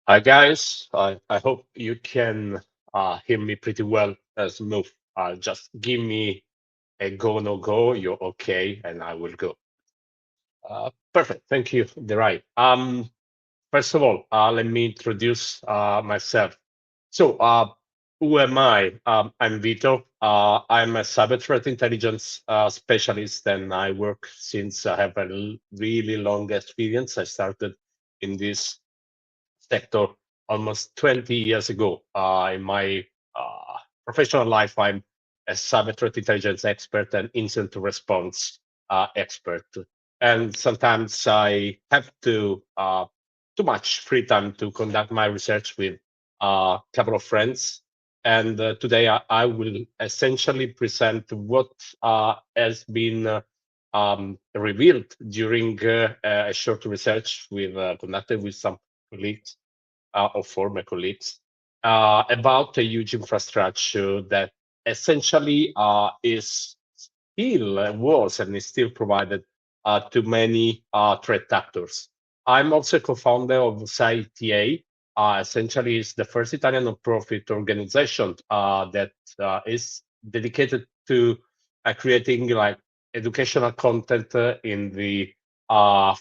Hi guys, I hope you can hear me pretty well as move. Just give me a go, no go, you're okay, and I will go. Perfect, thank you, Derai. First of all, let me introduce myself. So, who am I? I'm Vito. I'm a cyber threat intelligence specialist, and I work since I have a really long experience. I started in this sector almost 20 years ago. In my professional life, I'm a cyber threat intelligence expert and incident response expert. And sometimes I have too much free time to conduct my research with a couple of friends. And today I will essentially present what has been revealed during a short research we've conducted with some colleagues or former colleagues about a huge infrastructure that essentially is still was and is still provided to many threat actors. I'm also a co-founder of CITA. Essentially, is the first Italian non-profit organization that is dedicated to creating like educational content in the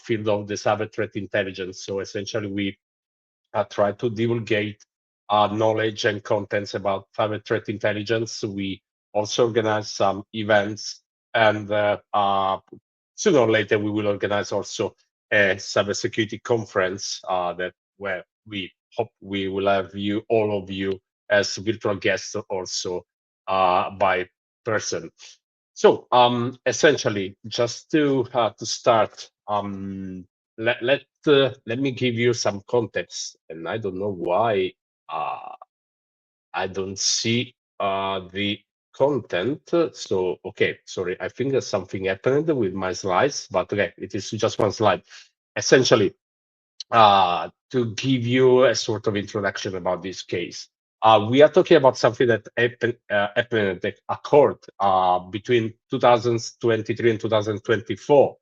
field of the cyber threat intelligence. So essentially, we try to divulgate knowledge and contents about cyber threat intelligence. We also organize some events, and sooner or later we will organize also a cybersecurity conference that where we hope we will have you, all of you, as virtual guests also by person. So essentially, just to start, let me give you some context. And I don't know why uh, I don't see the content. So okay, sorry, I think there's something happened with my slides, but okay, it is just one slide. Essentially, to give you a sort of introduction about this case. We are talking about something that happened that occurred between 2023 and 2024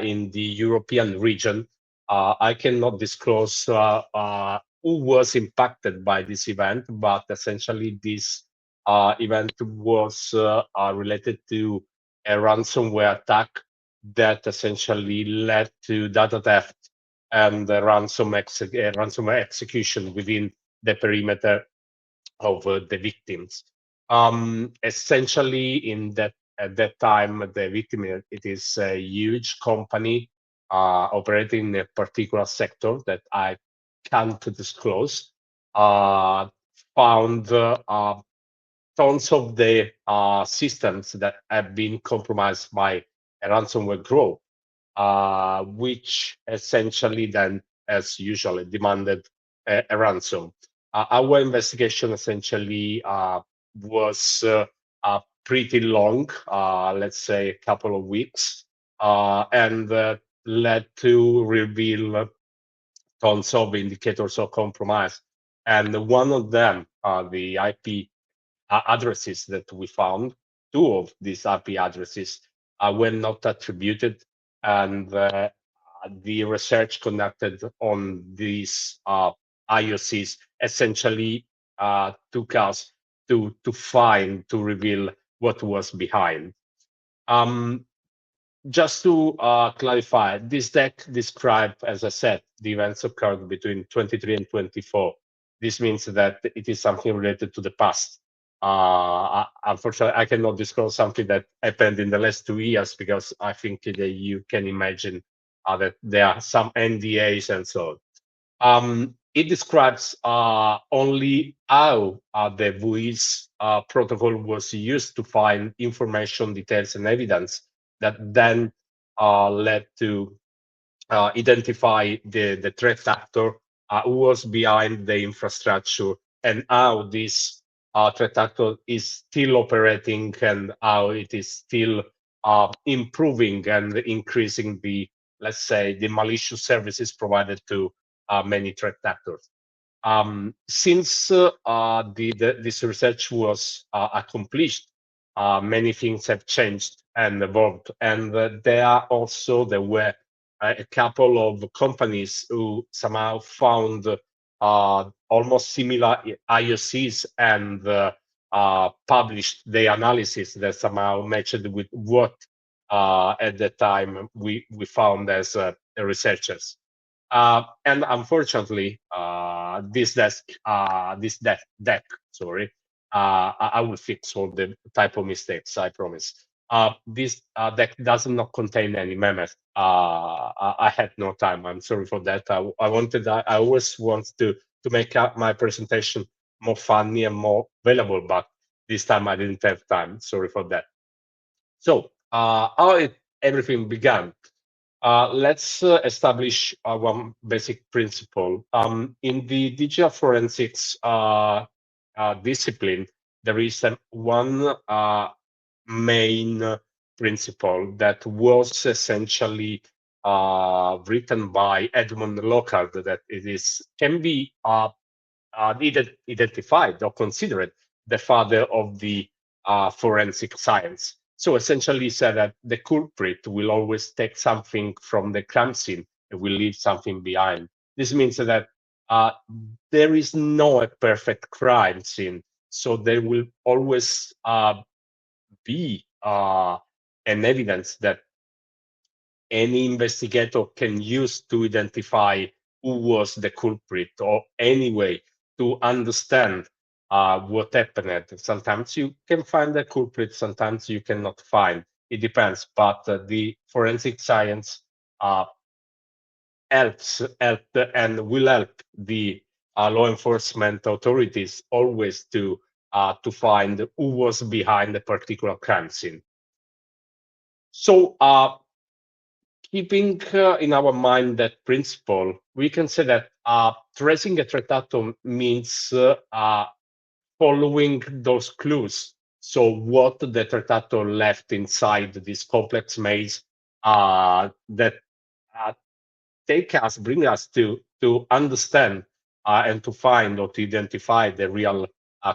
in the European region. I cannot disclose who was impacted by this event, but essentially this event was related to a ransomware attack that essentially led to data theft and ransomware execution within the perimeter of the victims. Essentially, in that at that time, the victim it is a huge company operating in a particular sector that I can't disclose. Found tons of the systems that have been compromised by a ransomware group which essentially then, as usual, demanded a ransom. Our investigation essentially was pretty long, let's say a couple of weeks, and led to reveal tons of indicators of compromise. And one of them, the IP addresses that we found, two of these IP addresses were not attributed, and the research conducted on these IoCs essentially took us to reveal what was behind. Um, just to clarify, this deck describes, as I said, the events occurred between 23 and 24. This means that it is something related to the past. Unfortunately, I cannot disclose something that happened in the last 2 years because I think that you can imagine that there are some NDAs and so on. It describes only how the WHOIS protocol was used to find information, details, and evidence that then led to identify the threat actor who was behind the infrastructure and how this threat actor is still operating and how it is still improving and increasing the, let's say, the malicious services provided to many threat actors. Since this research was accomplished, many things have changed and evolved, and there were a couple of companies who somehow found almost similar IoCs and published the analysis that somehow matched with what at the time we found as researchers. And unfortunately, this deck, sorry, I will fix all the typo mistakes, I promise. This deck does not contain any memes. I had no time. I'm sorry for that. I always want to make up my presentation more funny and more valuable, but this time I didn't have time. Sorry for that. So everything began. Let's establish one basic principle. In the digital forensics discipline, there is one main principle that was essentially written by Edmund Locard, that can be identified or considered the father of the forensic science. So essentially said that the culprit will always take something from the crime scene and will leave something behind. This means that there is no perfect crime scene. So there will always be an evidence that any investigator can use to identify who was the culprit, or any way to understand what happened. Sometimes you can find the culprit, sometimes you cannot find. It depends, but the forensic science helped and will help the law enforcement authorities always to find who was behind a particular crime scene. So keeping in our mind that principle, we can say that tracing a threat actor means following those clues. So what the threat actor left inside this complex maze that uh, bring us to understand and to find or to identify the real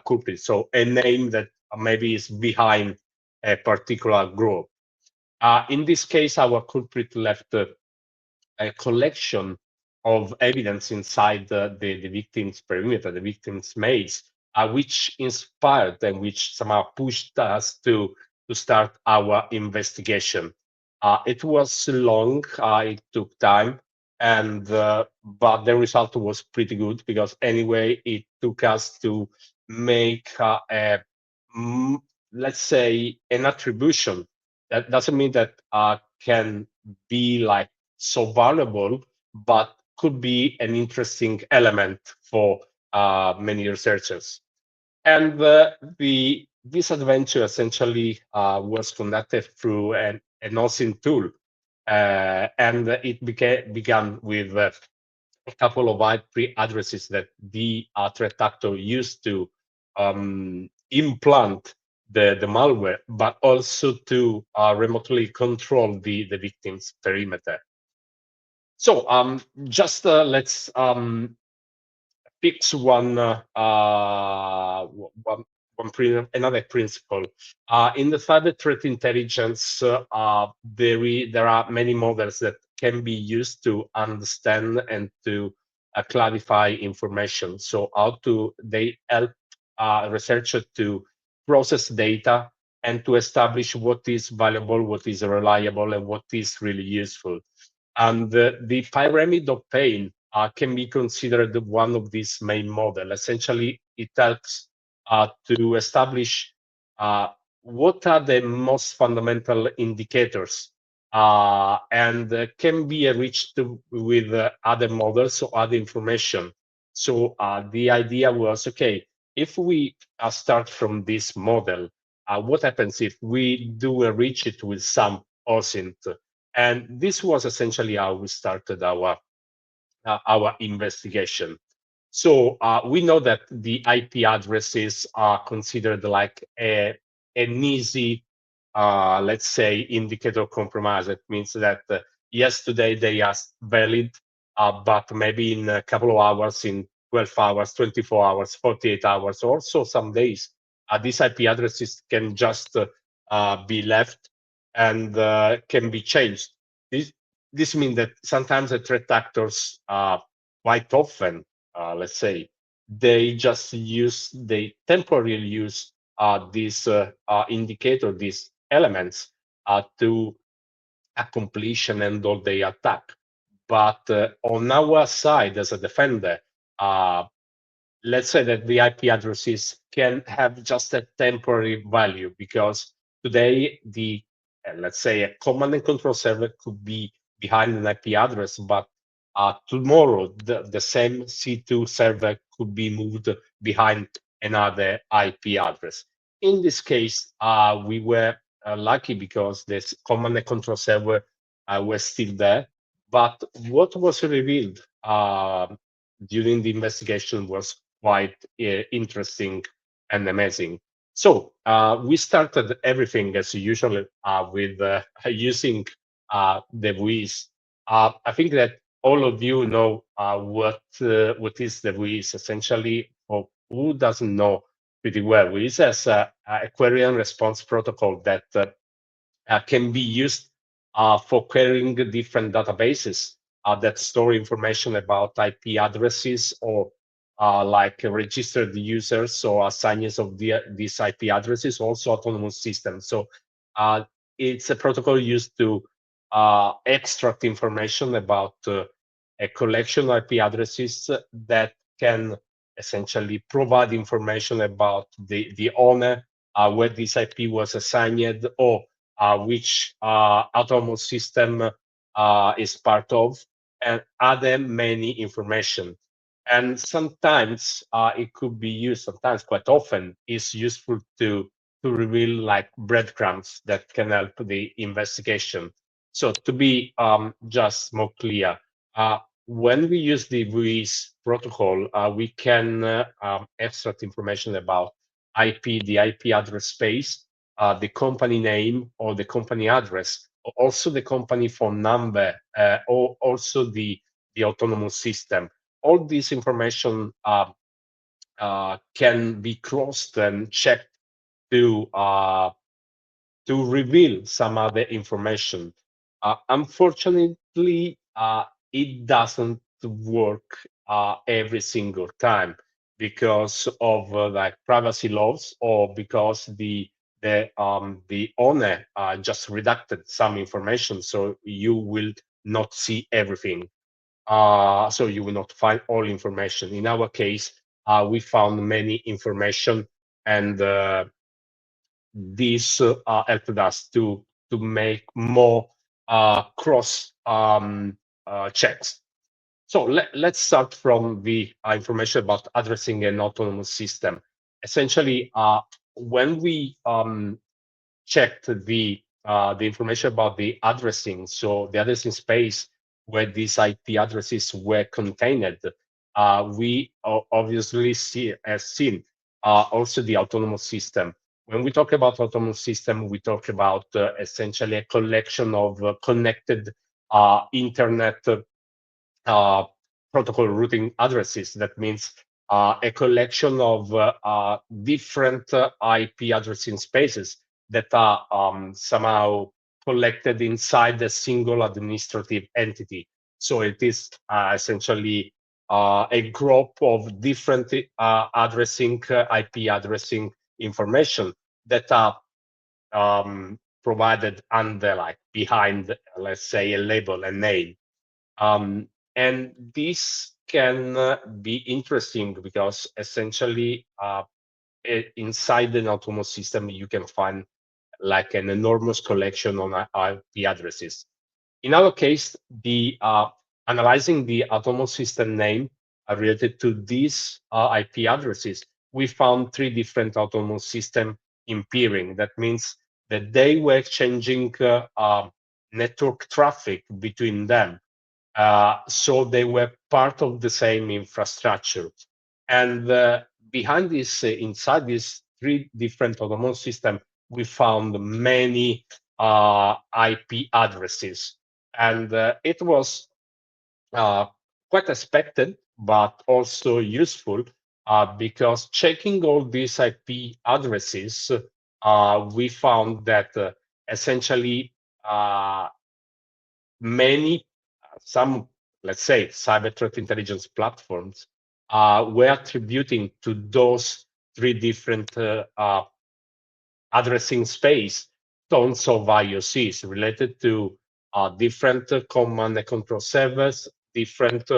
culprit. So a name that maybe is behind a particular group. In this case, our culprit left a collection of evidence inside the victim's perimeter, the victim's maze, which inspired and which somehow pushed us to start our investigation. It was long, it took time, and but the result was pretty good, because anyway, it took us to make let's say, an attribution. That doesn't mean that can be like so valuable, but could be an interesting element for many researchers. And this adventure essentially was conducted through an OSINT tool, and it began with a couple of IP addresses that the threat actor used to implant the malware, but also to remotely control the victim's perimeter. So just let's fix another principle. In the cyber threat intelligence, there are many models that can be used to understand and to clarify information. So they help researchers to process data and to establish what is valuable, what is reliable, and what is really useful. And the pyramid of pain can be considered one of these main models. Essentially, it helps to establish what are the most fundamental indicators, and can be enriched with other models or other information. So the idea was, okay, if we start from this model, what happens if we do enrich it with some OSINT? And this was essentially how we started our investigation. So we know that the IP addresses are considered like an easy, let's say, indicator of compromise. It means that yes, today they are valid, but maybe in a couple of hours, in 12 hours, 24 hours, 48 hours, also some days, these IP addresses can just be left and can be changed. This means that sometimes the threat actors quite often let's say, they temporarily use these indicator, these elements to accomplish and end all the attack. But on our side as a defender, uh, let's say that the IP addresses can have just a temporary value, because today let's say a command and control server could be behind an IP address, but tomorrow the same C2 server could be moved behind another IP address. In this case, we were lucky because this command and control server was still there. But what was revealed during the investigation was quite interesting and amazing. So we started everything as usual with using the WHOIS. I think that all of you know what is the WHOIS. Essentially, for who doesn't know pretty well, WHOIS is a query and response protocol that can be used for querying different databases that store information about IP addresses, or like registered users or assigners of these IP addresses, also autonomous systems. So it's a protocol used to extract information about a collection of IP addresses that can essentially provide information about the owner, where this IP was assigned, or which autonomous system is part of, and other many information. And sometimes it could be used, sometimes quite often, is useful to reveal like breadcrumbs that can help the investigation. So to be just more clear, when we use the WHOIS protocol, we can extract information about IP, the IP address space, the company name or the company address, also the company phone number, or also the autonomous system. All this information can be crossed and checked to reveal some other information. Unfortunately, it doesn't work every single time because of like privacy laws, or because the owner just redacted some information, so you will not see everything. So you will not find all information. In our case, we found many information, and this helped us to make more cross checks. So let's start from the information about addressing an autonomous system. Essentially, when we checked the information about the addressing, so the addressing space where these IP addresses were contained, we obviously have seen also the autonomous system. When we talk about autonomous system, we talk about essentially a collection of connected internet uh, protocol routing addresses. That means a collection of different IP addressing spaces that are somehow collected inside a single administrative entity. So it is essentially a group of different IP addressing information that are provided under, like, behind, let's say, a label, a name. Um, and this can be interesting because essentially inside an autonomous system, you can find like an enormous collection on IP addresses. In our case, the analyzing the autonomous system name related to these IP addresses, we found three different autonomous system in peering. That means that they were exchanging network traffic between them. So they were part of the same infrastructure. And behind this, inside these three different autonomous systems, we found many IP addresses. And it was uh, quite expected, but also useful because checking all these IP addresses, we found that essentially many, some, let's say, cyber threat intelligence platforms were attributing to those three different addressing space tons of IoCs related to different command and control servers, different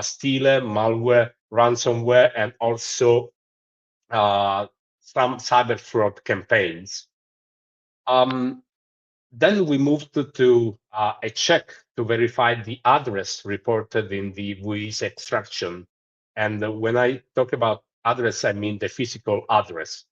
stealer, malware, ransomware, and also some cyber fraud campaigns. Then we moved to a check to verify the address reported in the WHOIS extraction. And when I talk about address, I mean the physical address.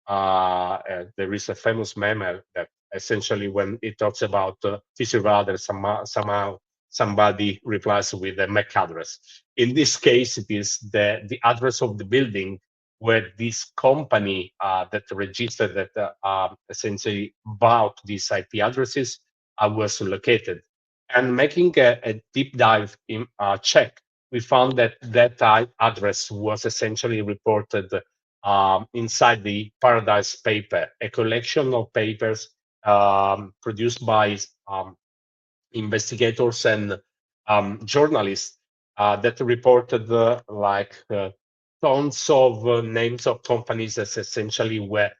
There is a famous meme that essentially when it talks about physical address, somehow somebody replies with a MAC address. In this case, it is the address of the building where this company that registered that essentially bought these IP addresses was located. And making a deep dive in check, we found that that address was essentially reported inside the Paradise paper, a collection of papers produced by investigators and journalists that reported tons of names of companies that essentially were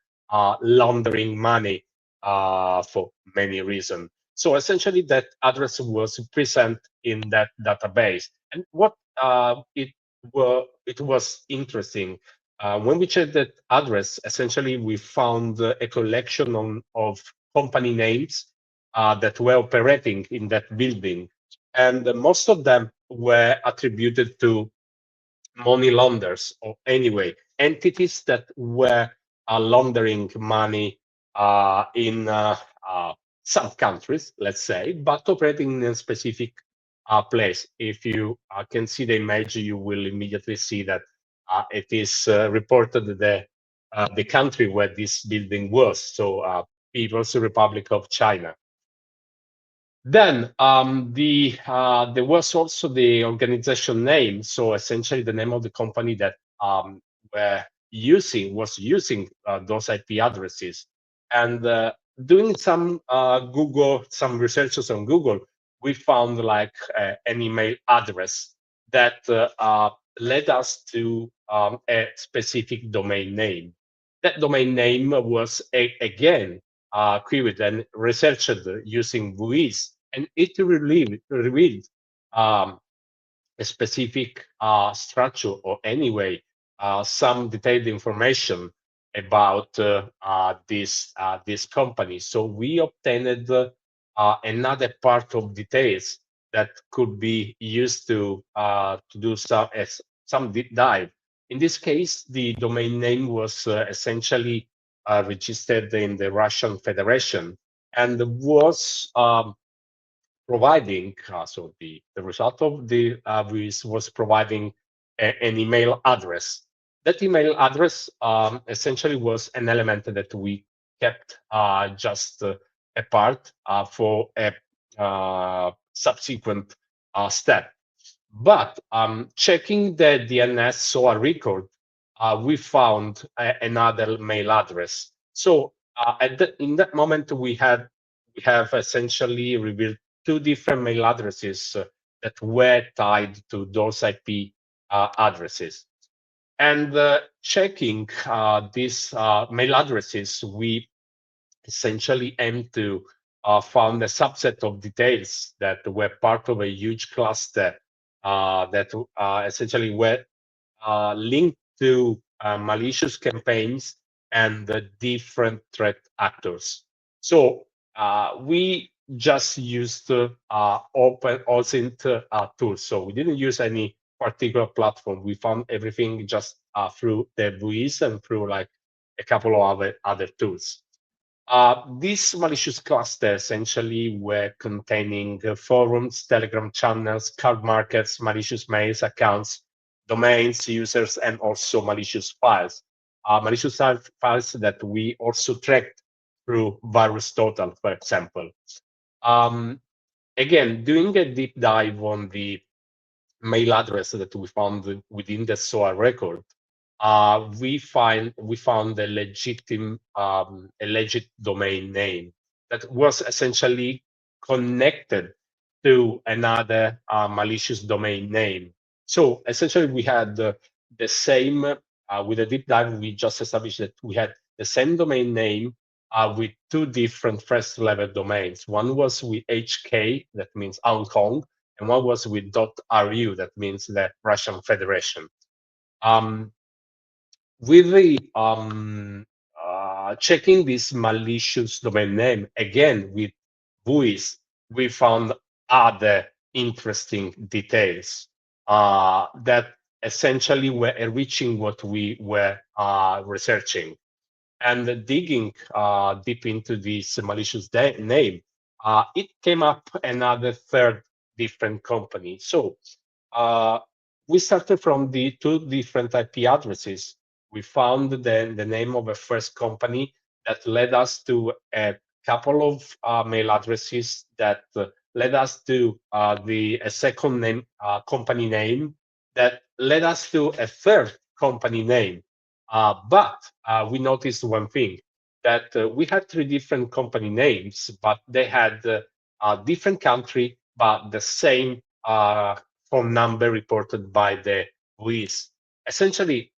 laundering money for many reasons. So essentially, that address was present in that database. And what it was interesting when we checked that address. Essentially, we found a collection of company names that were operating in that building, and most of them were attributed to money launderers, or anyway, entities that were laundering money in some countries, let's say, but operating in a specific place. If you can see the image, you will immediately see that it is reported the country where this building was, so People's Republic of China. Then there was also the organization name. So essentially, the name of the company that was using those IP addresses, and doing some some researches on Google, we found like an email address that led us to a specific domain name. That domain name was again queried and researched using WHOIS, and it revealed a specific structure, or anyway, some detailed information about this company. So we obtained another part of details that could be used to do some deep dive. In this case, the domain name was essentially registered in the Russian Federation and was providing, so the result of the was providing an email address. That email address essentially was an element that we kept just apart for a subsequent step. But checking the DNS SOA record, we found another mail address. So in that moment, we have essentially revealed two different mail addresses that were tied to those IP addresses. And checking these mail addresses, we essentially aim to found a subset of details that were part of a huge cluster that essentially were linked to malicious campaigns and different threat actors. So we just used open OSINT tools. So we didn't use any particular platform. We found everything just through the WHOIS and through like a couple of other tools. These malicious clusters essentially were containing forums, Telegram channels, card markets, malicious mails, accounts, domains, users, and also malicious files. Malicious files that we also tracked through VirusTotal, for example. Again, doing a deep dive on the mail address that we found within the SOA record, we found a legit domain name that was essentially connected to another malicious domain name. So essentially, we had the same, with a deep dive, we just established that we had the same domain name with two different first level domains. One was with HK, that means Hong Kong, and one was with .ru, that means the Russian Federation. With the checking this malicious domain name again with WHOIS, we found other interesting details that essentially were enriching what we were researching. And digging deep into this malicious name, it came up another third different company. So we started from the two different IP addresses. We found the name of a first company that led us to a couple of mail addresses that led us to a second name, company name that led us to a third company name. But we noticed one thing, that we had three different company names, but they had a different country, but the same phone number reported by the WHOIS. Essentially,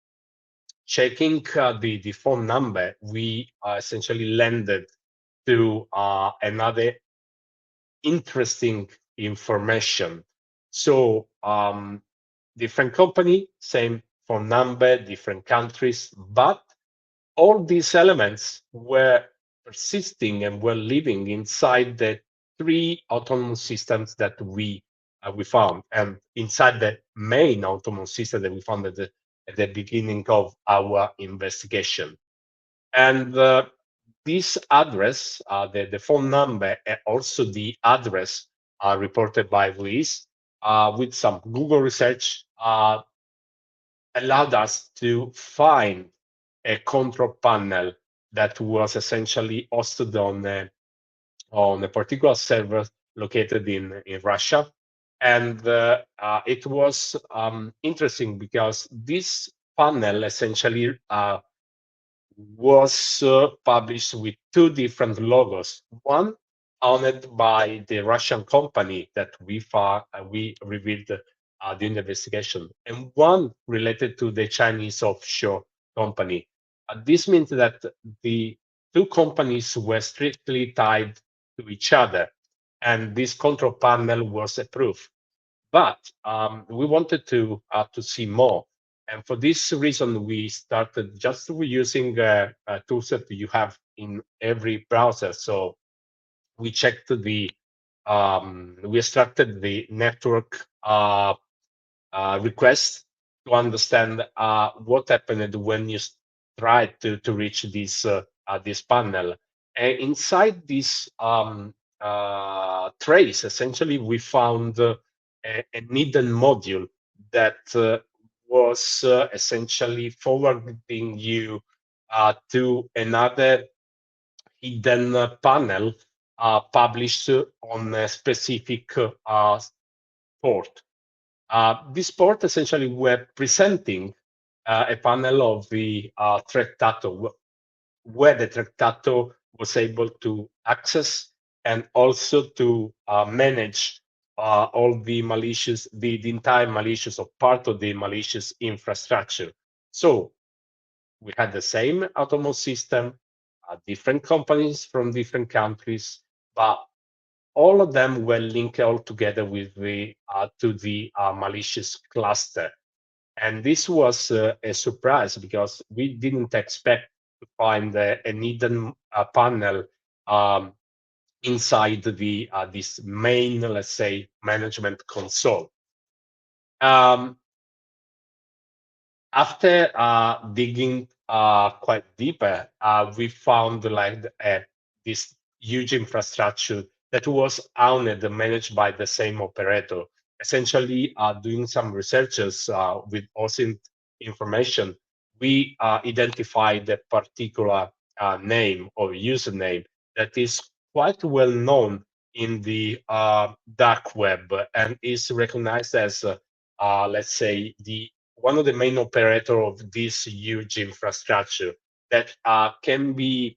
checking the phone number, we essentially landed to another interesting information. So different company, same phone number, different countries, but all these elements were persisting and were living inside the three autonomous systems that we found, and inside the main autonomous system that we found at the beginning of our investigation. And this address, the phone number, and also the address reported by WHOIS, with some Google research, allowed us to find a control panel that was essentially hosted on a particular server located in Russia. And it was interesting because this panel essentially was published with two different logos. One owned by the Russian company that we revealed during the investigation, and one related to the Chinese offshore company. This means that the two companies were strictly tied to each other, and this control panel was approved. But we wanted to see more. And for this reason, we started just using tools that you have in every browser. So we checked we extracted the network request to understand what happened when you tried to reach this panel. And inside this trace, essentially, we found a hidden module that was essentially forwarding you to another hidden panel published on a specific port. This port essentially were presenting a panel of the threat data, where the threat data was able to access and also to manage all the malicious, the entire malicious or part of the malicious infrastructure. So we had the same autonomous system, different companies from different countries, but all of them were linked all together with the to the malicious cluster. And this was a surprise because we didn't expect to find an hidden panel inside the this main, let's say, management console. After digging quite deeper, we found like this huge infrastructure that was owned and managed by the same operator. Essentially, doing some researches with OSINT information, we identified a particular name or username that is quite well known in the dark web and is recognized as, let's say, the one of the main operator of this huge infrastructure that can be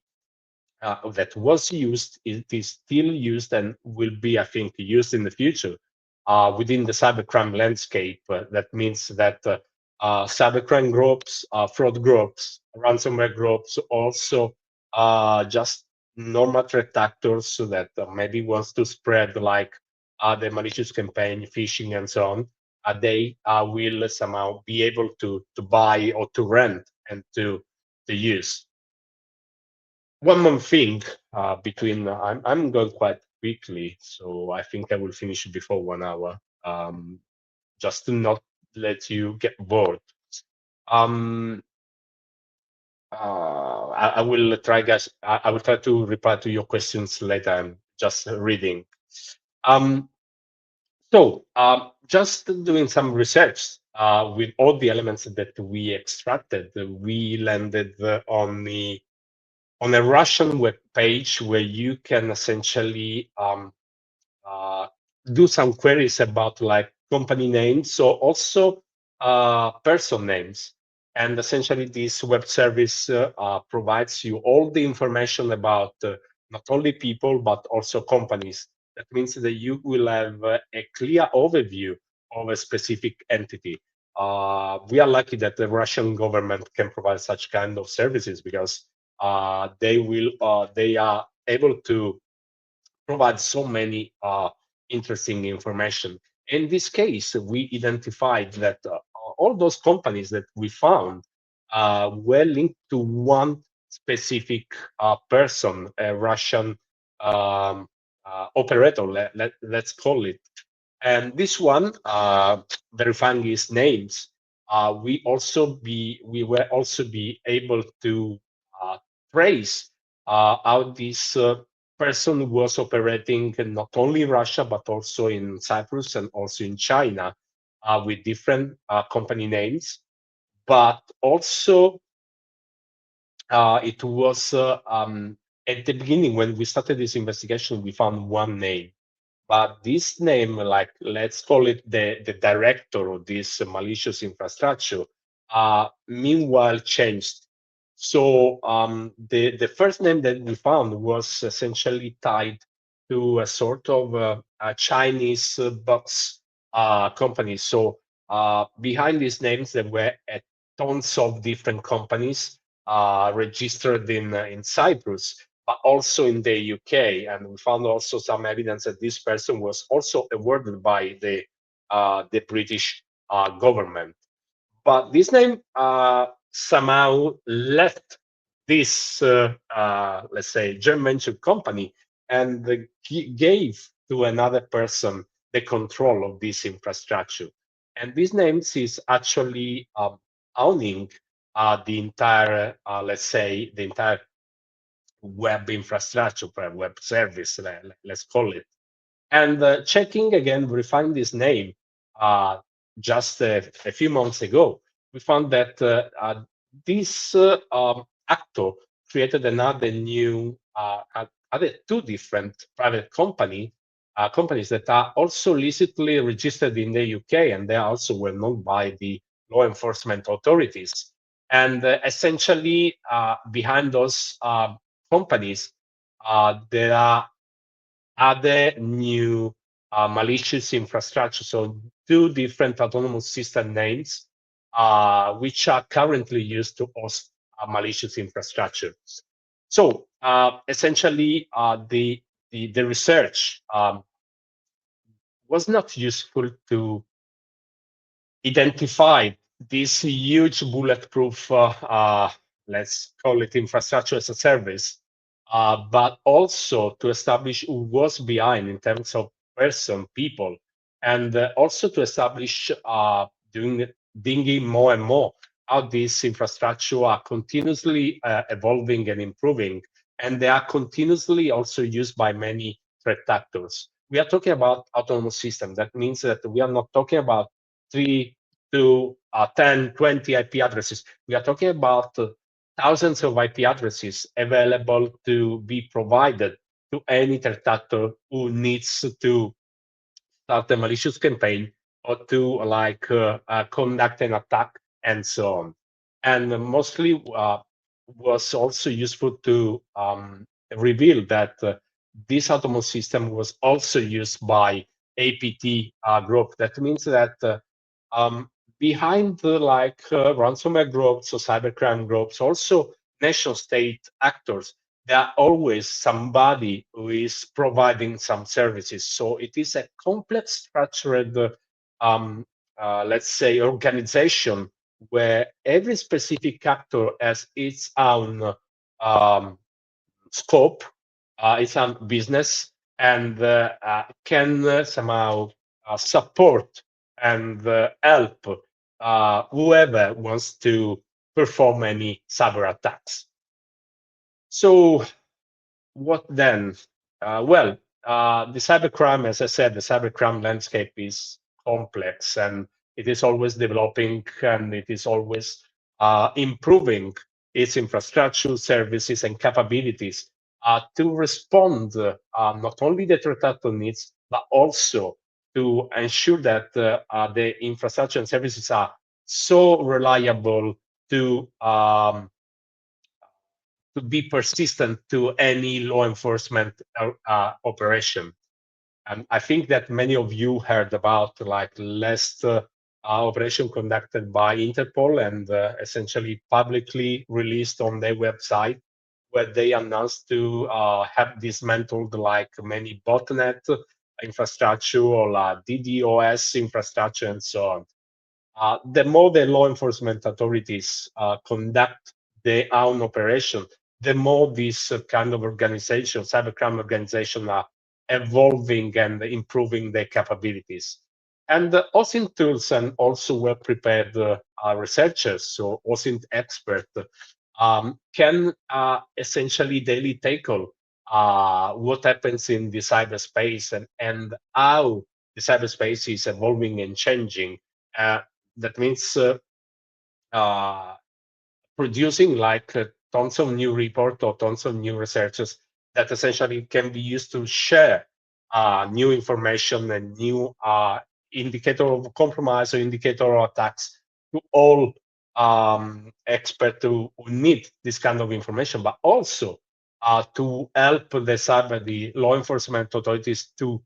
that was used, it is still used and will be, I think, used in the future within the cybercrime landscape. That means that cybercrime groups, fraud groups, ransomware groups, also just normal threat actors that maybe wants to spread like the malicious campaign, phishing, and so on. They will somehow be able to buy or to rent and to use. One more thing between I'm going quite quickly, so I think I will finish before 1 hour. Just to not let you get bored. Um, I will try, guys. I will try to reply to your questions later. I'm just reading. Um, just doing some research with all the elements that we extracted, we landed on a Russian web page where you can essentially uh, do some queries about like company names, so also person names. And essentially, this web service provides you all the information about not only people, but also companies. That means that you will have a clear overview of a specific entity. We are lucky that the Russian government can provide such kind of services because they are able to provide so many interesting information. In this case, we identified that all those companies that we found were linked to one specific person, a Russian operator, let's call it. And this one, verifying his names, we were also be able to trace how this person was operating not only in Russia but also in Cyprus and also in China with different company names. But also, it was at the beginning when we started this investigation, we found one name. But this name, like let's call it the director of this malicious infrastructure, meanwhile changed. So the first name that we found was essentially tied to a sort of a Chinese box company. So behind these names, there were tons of different companies registered in Cyprus, but also in the UK. And we found also some evidence that this person was also awarded by the British government. But this name somehow left this, let's say, joint venture company and gave to another person the control of this infrastructure. And this name is actually owning the entire, let's say, the entire web infrastructure, web service, let's call it. And checking again, verifying this name just a few months ago, we found that this actor created another new, other two different private companies that are also illicitly registered in the UK, and they are also well known by the law enforcement authorities. And essentially, behind those companies, there are other new malicious infrastructure. So two different autonomous system names, which are currently used to host malicious infrastructure. So essentially, the research was not useful to identify this huge bulletproof, let's call it infrastructure as a service, but also to establish who was behind in terms of person, people, and also to establish digging more and more how these infrastructure are continuously evolving and improving, and they are continuously also used by many threat actors. We are talking about autonomous systems. That means that we are not talking about 3 to 10, 20 IP addresses. We are talking about thousands of IP addresses available to be provided to any threat actor who needs to start a malicious campaign or to conduct an attack and so on. And mostly was also useful to reveal that this autonomous system was also used by APT group. That means that behind ransomware groups or cybercrime groups, also nation state actors, there are always somebody who is providing some services. So it is a complex structured, let's say, organization where every specific actor has its own um, scope, its own business, and can somehow support and help whoever wants to perform any cyber attacks. So what then? The cybercrime, as I said, the cybercrime landscape is complex and it is always developing and it is always improving its infrastructure, services, and capabilities to respond not only the threat actor needs, but also to ensure that the infrastructure and services are so reliable to be persistent to any law enforcement operation. And I think that many of you heard about like last operation conducted by Interpol and essentially publicly released on their website, where they announced to have dismantled like many botnet infrastructure or DDoS infrastructure and so on. The more the law enforcement authorities conduct their own operation, the more these kind of organizations, cybercrime organizations, are evolving and improving their capabilities. And the OSINT tools and also well-prepared researchers, so OSINT experts, can essentially daily tackle what happens in the cyberspace and how the cyberspace is evolving and changing. That means uh, producing like tons of new reports or tons of new researches that essentially can be used to share new information and new indicator of compromise or indicator of attacks to all experts who need this kind of information, but also to help the law enforcement authorities to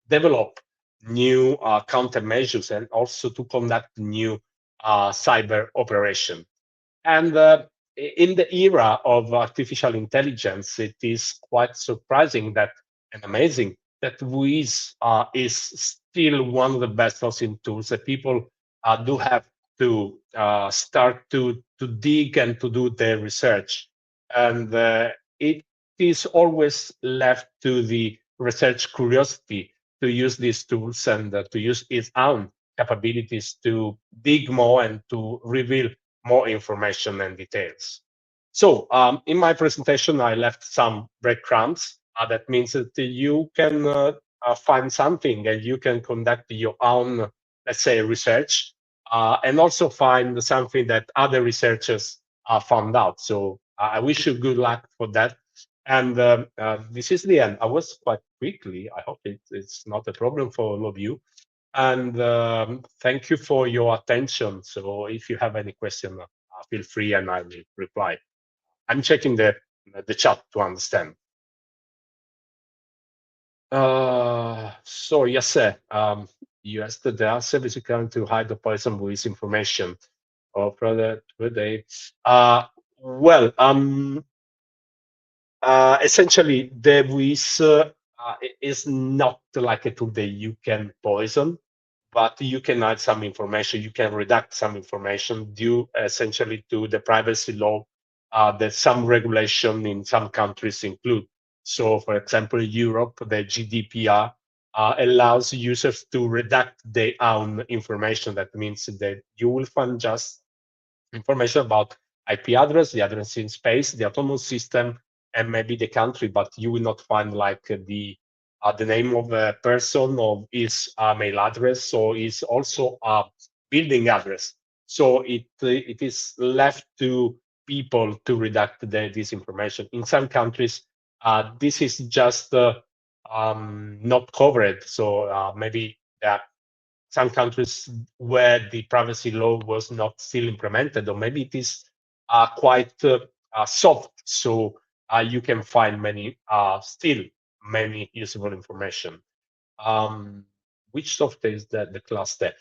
develop new countermeasures and also to conduct new cyber operation. And in the era of artificial intelligence, it is quite surprising that and amazing that WHOIS is still one of the best hosting tools that people do have to start to dig and to do their research. And it is always left to the research curiosity to use these tools and to use its own capabilities to dig more and to reveal more information and details. So in my presentation, I left some breadcrumbs. That means that you can find something and you can conduct your own, let's say, research and also find something that other researchers found out. So I wish you good luck for that. And this is the end. I was quite quickly. I hope it's not a problem for all of you. And thank you for your attention. So if you have any question, feel free and I will reply. I'm checking the chat to understand. So yes, sir. You asked the answer basically to hide the person with information or product with a well essentially the WHOIS is not like a tool that you can poison, but you can add some information, you can redact some information due essentially to the privacy law that some regulation in some countries include. So for example, Europe, the GDPR allows users to redact their own information. That means that you will find just information about IP address, the address in space, the autonomous system, and maybe the country, but you will not find like the name of a person or his mail address or is also a building address. So it is left to people to redact this information. In some countries, this is just not covered. So maybe there some countries where the privacy law was not still implemented, or maybe it is quite soft, so you can find many still many usable information. Um, which software is that the cluster?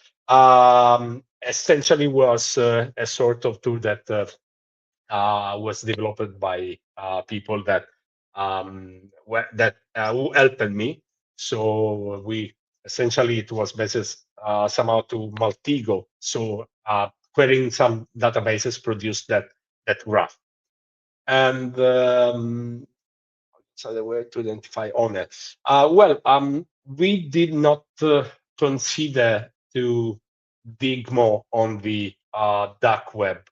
Essentially was a sort of tool that was developed by people that who helped me. So we essentially it was based somehow to Maltigo. So querying some databases produced that graph. And so the way to identify owner. We did not consider to dig more on the dark web.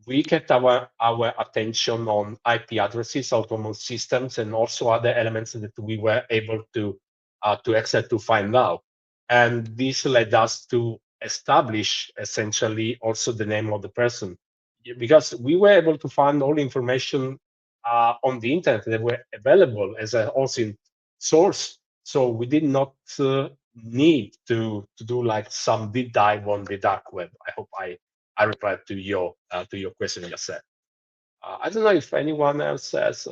We kept our attention on IP addresses, autonomous systems, and also other elements that we were able to access to find out. And this led us to establish essentially also the name of the person, because we were able to find all information on the internet that were available as a OSINT source. So we did not need to do like some deep dive on the dark web. I hope I replied to your question, Yasser. I don't know if anyone else has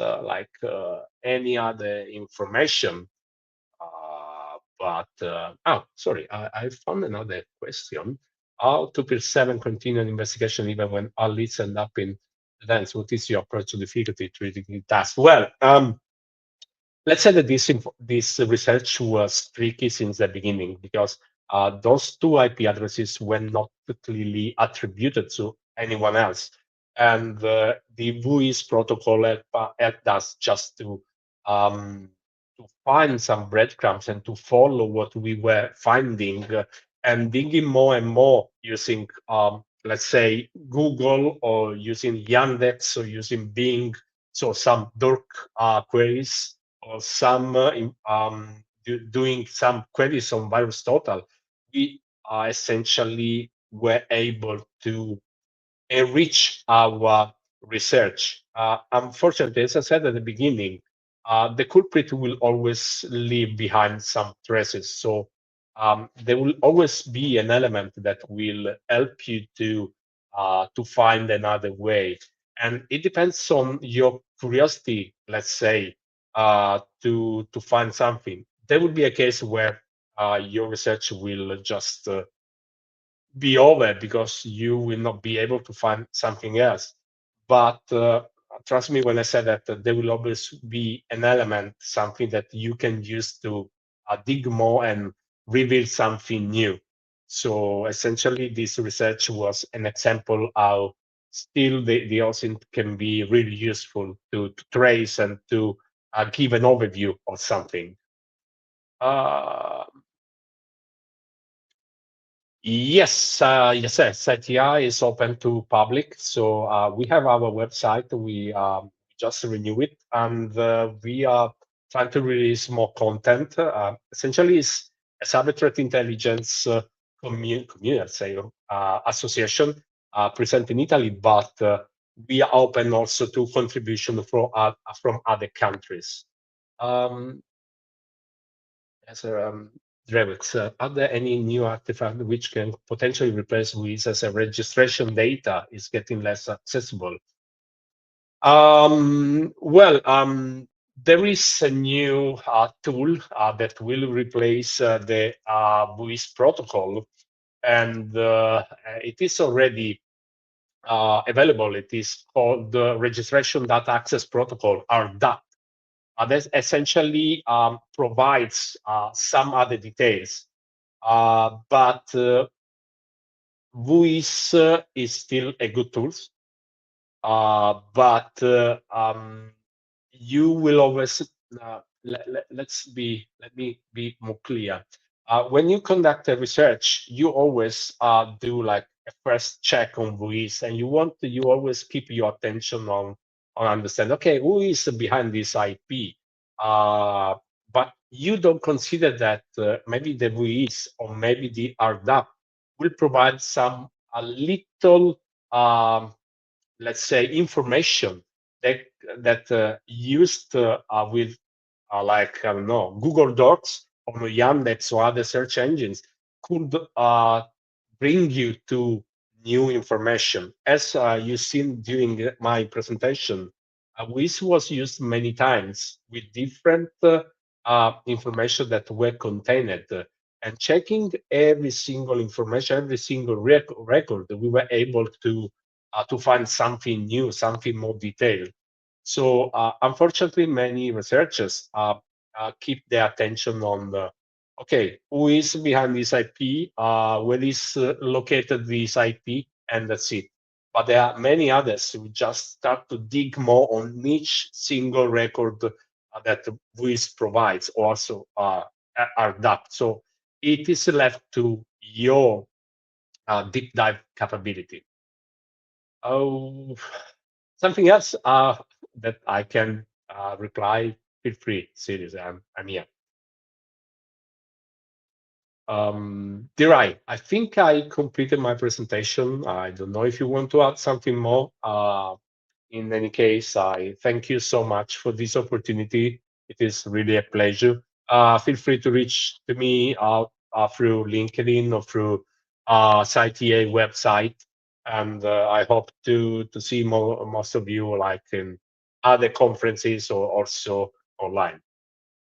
any other information. Oh, sorry, I found another question. How to pursue continuing investigation even when all leads end up in events? What is your approach to difficulty treating tasks? Well, let's say that this research was tricky since the beginning because those two IP addresses were not clearly attributed to anyone else, and the WHOIS protocol helped us just to find some breadcrumbs and to follow what we were finding and digging more and more using, let's say, Google or using Yandex or using Bing, so some dark queries or some doing some queries on Virus Total. We essentially were able to enrich our research. Unfortunately, as I said at the beginning, the culprit will always leave behind some traces. So there will always be an element that will help you to find another way. And it depends on your curiosity, let's say, to find something. There will be a case where your research will just be over because you will not be able to find something else. But trust me when I say that there will always be an element, something that you can use to dig more and reveal something new. So essentially, this research was an example how still the OSINT can be really useful to trace and to give an overview of something. Yes, yes, CTI is open to public. So we have our website. We just renew it, and we are trying to release more content. Essentially, it's a cyber threat intelligence community, say, association present in Italy, but we are open also to contribution from other countries. Yes, sir. Drevix, are there any new artifact which can potentially replace WHOIS as a registration data is getting less accessible? There is a new tool that will replace the WHOIS protocol, and it is already available. It is called the Registration Data Access Protocol, RDAP. That essentially provides some other details, but WHOIS is still a good tool. But you will always let me be more clear. When you conduct a research, you always do like a first check on WHOIS, and you always keep your attention on understand. Okay, who is behind this IP? But you don't consider that maybe the WHOIS or maybe the RDAP will provide some a little let's say information that used with like I don't know Google Docs or Yandex or other search engines could bring you to new information. As you've seen during my presentation, WHOIS was used many times with different information that were contained. and checking every single information, every single record, we were able to find something new, something more detailed. So unfortunately, many researchers keep their attention on the, okay, who is behind this IP, where is located this IP, and that's it. But there are many others who just start to dig more on each single record that WHOIS provides, also are DAP. So it is left to your deep dive capability. Oh, something else that I can reply, feel free, serious, I'm here. Dirai, I think I completed my presentation. I don't know if you want to add something more. In any case, I thank you so much for this opportunity. It is really a pleasure. Feel free to reach to me through LinkedIn or through CITA website. And I hope to see most of you like in other conferences or also online.